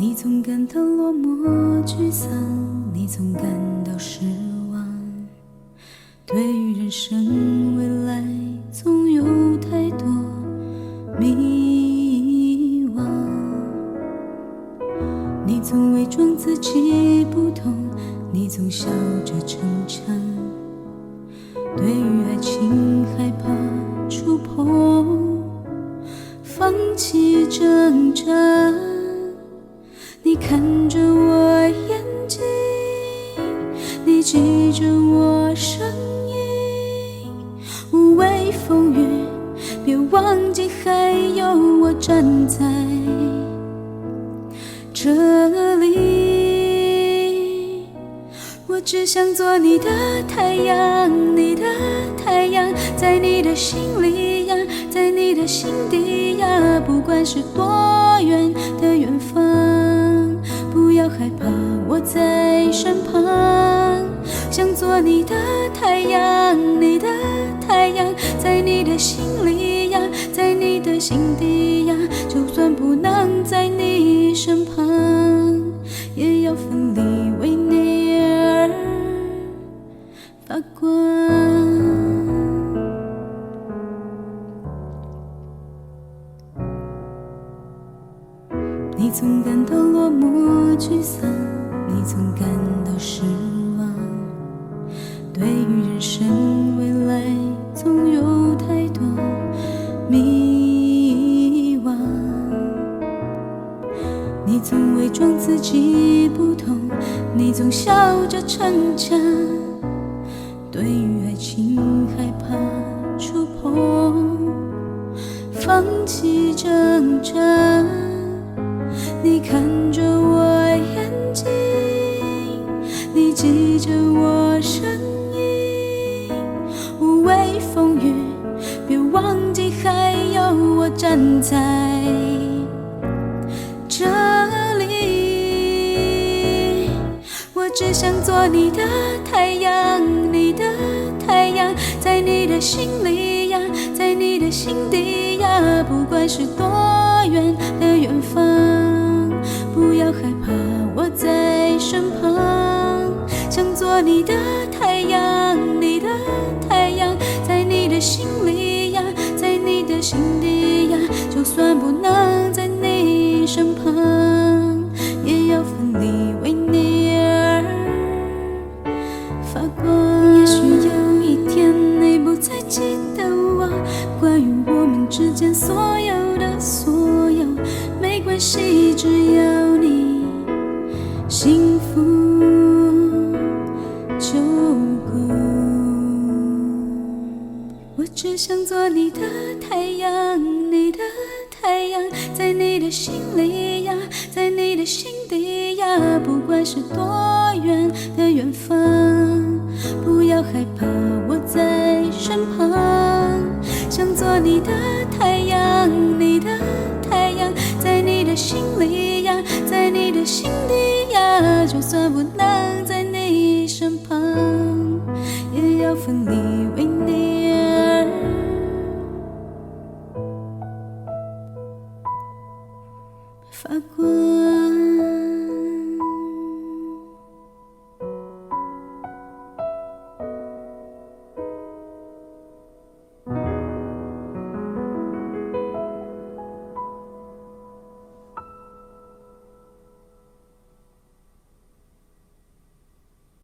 你总感到落寞沮丧，你总感到失望，对于人生未来总有太多迷惘。你总伪装自己不懂，你总笑着逞强，对于爱情害怕触碰，放弃挣扎。你看着我眼睛，你记着我声音，无畏风雨，别忘记还有我站在这里。我只想做你的太阳，你的太阳，在你的心里呀，在你的心底呀，不管是多远的远方，不要害怕，我在身旁。想做你的太阳，你的太阳，在你的心里呀，在你的心底呀，就算不能在你身旁，也要奋力为你而发光。你总感到落寞沮丧，你总感到失望，对于人生未来总有太多迷惘。你总伪装自己不懂，你总笑着逞强，对于爱情害怕触碰，放弃挣扎。你看着我眼睛，你记着我声音，无畏风雨，别忘记还有我站在这里。我只想做你的太阳，你的太阳，在你的心里呀，在你的心底呀，不管是多远的远方，不要害怕，我在身旁。想做你的太阳，你的太阳，在你的心里呀，在你的心底呀，就算不能在你身旁，也要奋力为你而发光。也许有一天你不再记得我，关于我们之间所有的所有，没关系，只要你幸福就够。我只想做你的太阳，你的太阳，在你的心里呀，在你的心底呀，不管是多远的远方，不要害怕，我在身旁。想做你的太阳，你的太阳，在你的心里呀，在你的心底呀，就算不能在你身旁，也要奋力为你而发光。